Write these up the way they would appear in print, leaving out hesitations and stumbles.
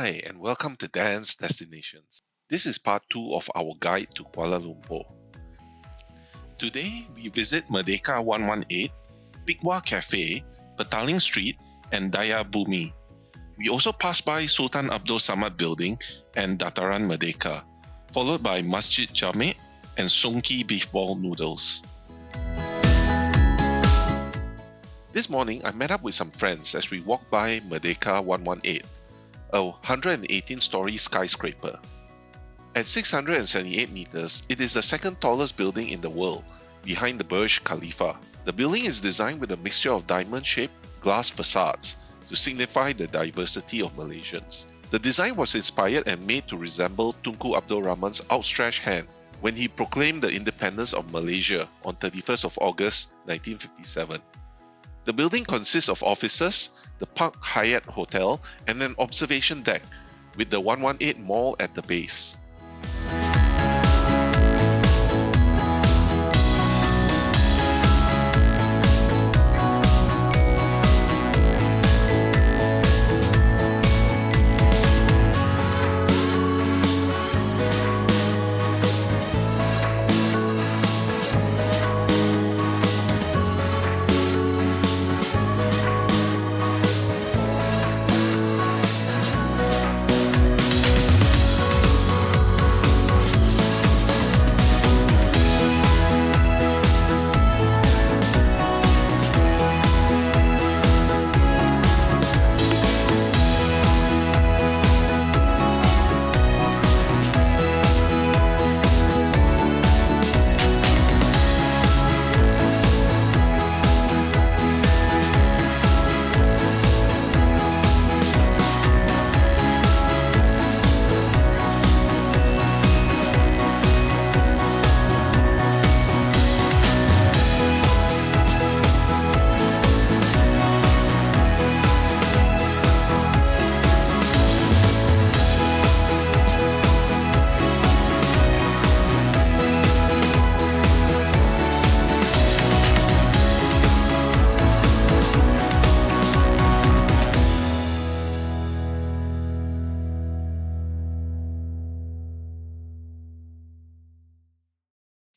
Hi, and welcome to Dan's Destinations. This is part 2 of our guide to Kuala Lumpur. Today, we visit Merdeka 118, 𝗞𝗂𝗟𝗏𝗏 Cafe, Petaling Street, and Dayabumi. We also pass by Sultan Abdul Samad Building and Dataran Merdeka, followed by Masjid Jamek and 𝗠𝗀𝗵𝗏 Noodles. This morning, I met up with some friends as we walked by Merdeka 118, a 118-story skyscraper. At 678 meters, it is the second tallest building in the world, behind the Burj Khalifa. The building is designed with a mixture of diamond-shaped glass facades to signify the diversity of Malaysians. The design was inspired and made to resemble 𝗏𝗏𝗡𝗏𝗏 outstretched hand when he proclaimed the independence of Malaysia on 31st of August 1957. The building consists of offices, the Park Hyatt Hotel, and an observation deck, with the 118 Mall at the base.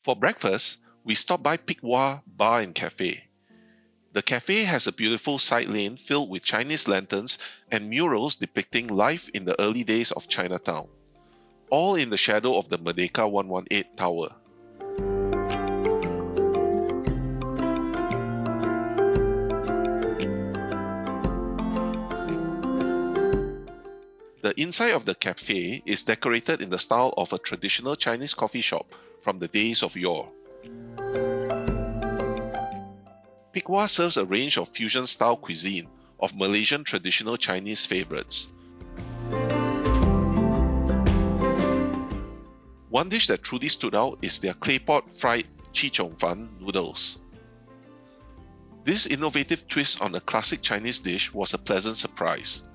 For breakfast, we stopped by 𝗞𝗂𝗏𝗏 Bar and Cafe. The cafe has a beautiful side lane filled with Chinese lanterns and murals depicting life in the early days of Chinatown, all in the shadow of the Merdeka 118 tower. The inside of the cafe is decorated in the style of a traditional Chinese coffee shop from the days of yore. 𝗞𝗂𝗏 serves a range of fusion-style cuisine of Malaysian traditional Chinese favorites. One dish that truly stood out is their Claypot fried 𝗟𝗏𝗏 noodles. This innovative twist on a classic Chinese dish was a pleasant surprise.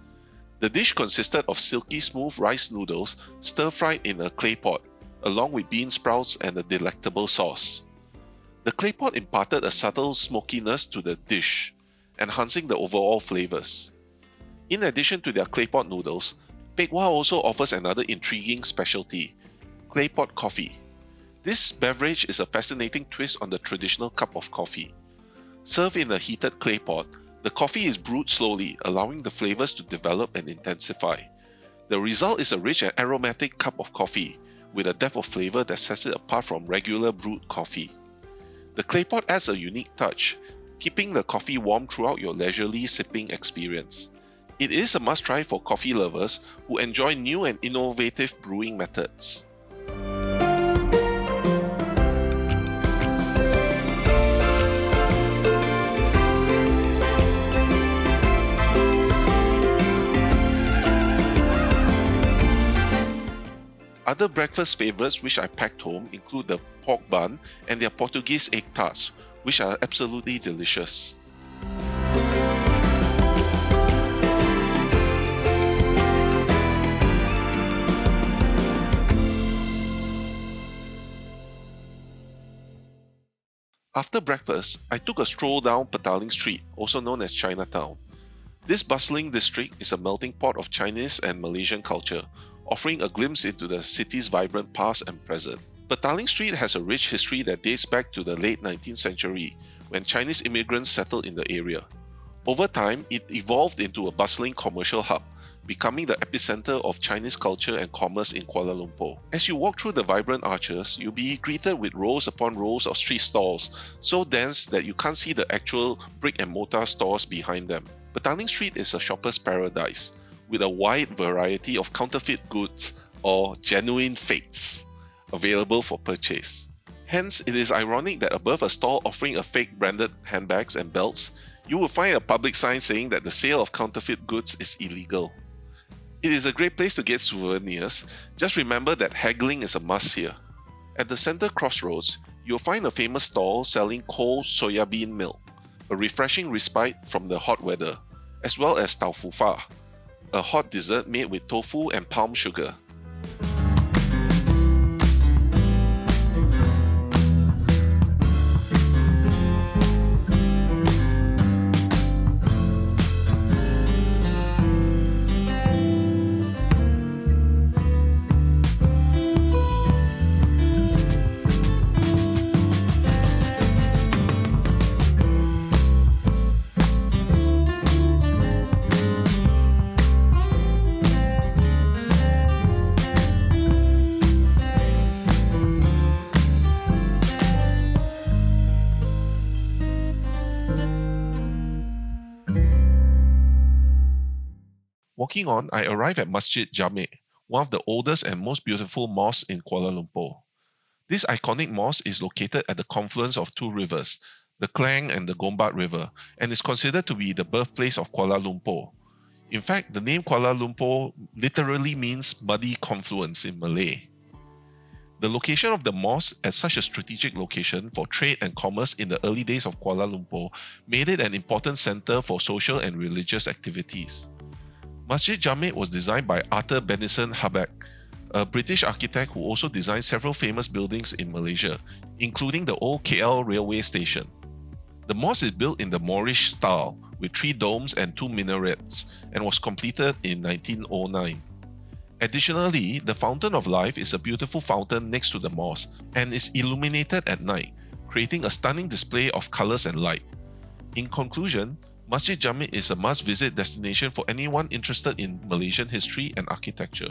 The dish consisted of silky smooth rice noodles stir-fried in a clay pot, along with bean sprouts and a delectable sauce. The clay pot imparted a subtle smokiness to the dish, enhancing the overall flavors. In addition to their clay pot noodles, 𝗞𝗂𝗏 also offers another intriguing specialty, Claypot coffee. This beverage is a fascinating twist on the traditional cup of coffee. Served in a heated clay pot, the coffee is brewed slowly, allowing the flavors to develop and intensify. The result is a rich and aromatic cup of coffee, with a depth of flavor that sets it apart from regular brewed coffee. The clay pot adds a unique touch, keeping the coffee warm throughout your leisurely sipping experience. It is a must-try for coffee lovers who enjoy new and innovative brewing methods. Other breakfast favorites which I packed home include the pork bun and their Portuguese egg tarts, which are absolutely delicious. After breakfast, I took a stroll down Petaling Street, also known as Chinatown. This bustling district is a melting pot of Chinese and Malaysian culture, offering a glimpse into the city's vibrant past and present. Petaling Street has a rich history that dates back to the late 19th century, when Chinese immigrants settled in the area. Over time, it evolved into a bustling commercial hub, becoming the epicenter of Chinese culture and commerce in Kuala Lumpur. As you walk through the vibrant arches, you'll be greeted with rows upon rows of street stalls, so dense that you can't see the actual brick and mortar stores behind them. Petaling Street is a shopper's paradise, with a wide variety of counterfeit goods or genuine fakes available for purchase. Hence, it is ironic that above a stall offering a fake branded handbags and belts, you will find a public sign saying that the sale of counterfeit goods is illegal. It is a great place to get souvenirs. Just remember that haggling is a must here. At the center crossroads, you'll find a famous stall selling cold soya bean milk, a refreshing respite from the hot weather, as well as 𝗏𝗏 a hot dessert made with tofu and palm sugar. Walking on, I arrive at Masjid Jamek, one of the oldest and most beautiful mosques in Kuala Lumpur. This iconic mosque is located at the confluence of two rivers, the Klang and the Gombak River, and is considered to be the birthplace of Kuala Lumpur. In fact, the name Kuala Lumpur literally means muddy confluence in Malay. The location of the mosque at such a strategic location for trade and commerce in the early days of Kuala Lumpur made it an important center for social and religious activities. Masjid Jamek was designed by 𝗟𝗡𝗞𝗦, a British architect who also designed several famous buildings in Malaysia, including the old KL railway station. The mosque is built in the Moorish style, with 3 domes and 2 minarets, and was completed in 1909. Additionally, the Fountain of Life is a beautiful fountain next to the mosque and is illuminated at night, creating a stunning display of colors and light. In conclusion, Masjid Jamek is a must-visit destination for anyone interested in Malaysian history and architecture.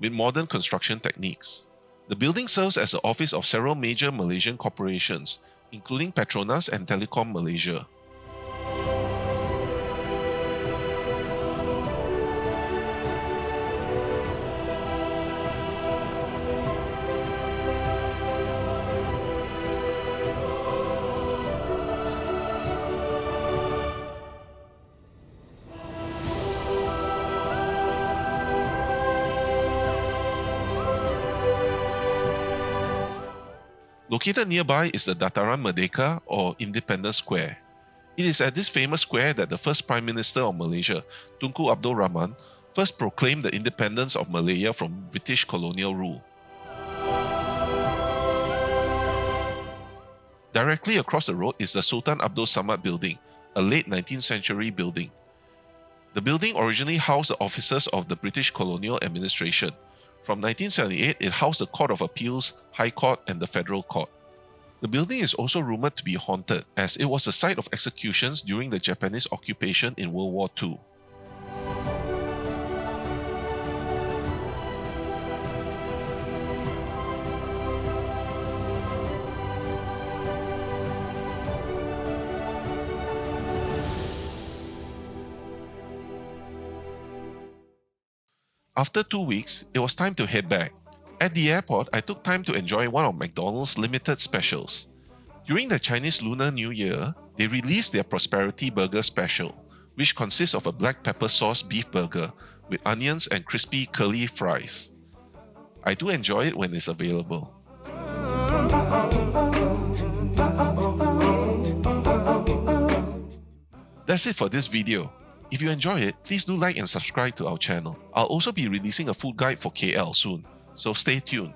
with modern construction techniques. The building serves as the office of several major Malaysian corporations, including Petronas and Telekom Malaysia. Located nearby is the Dataran Merdeka or Independence Square. It is at this famous square that the first Prime Minister of Malaysia, 𝗏𝗏 𝗟𝗏 first proclaimed the independence of Malaya from British colonial rule. Directly across the road is the Sultan Abdul Samad building, a late 19th century building. The building originally housed the officers of the British colonial administration. From 1978, it housed the Court of Appeals, High Court, and the Federal Court. The building is also rumored to be haunted, as it was the site of executions during the Japanese occupation in World War II. After 2 weeks, it was time to head back. At the airport, I took time to enjoy one of McDonald's limited specials. During the Chinese Lunar New Year, they released their Prosperity Burger special, which consists of a black pepper sauce beef burger with onions and crispy curly fries. I do enjoy it when it's available. That's it for this video. If you enjoy it, please do like and subscribe to our channel. I'll also be releasing a food guide for KL soon, so stay tuned.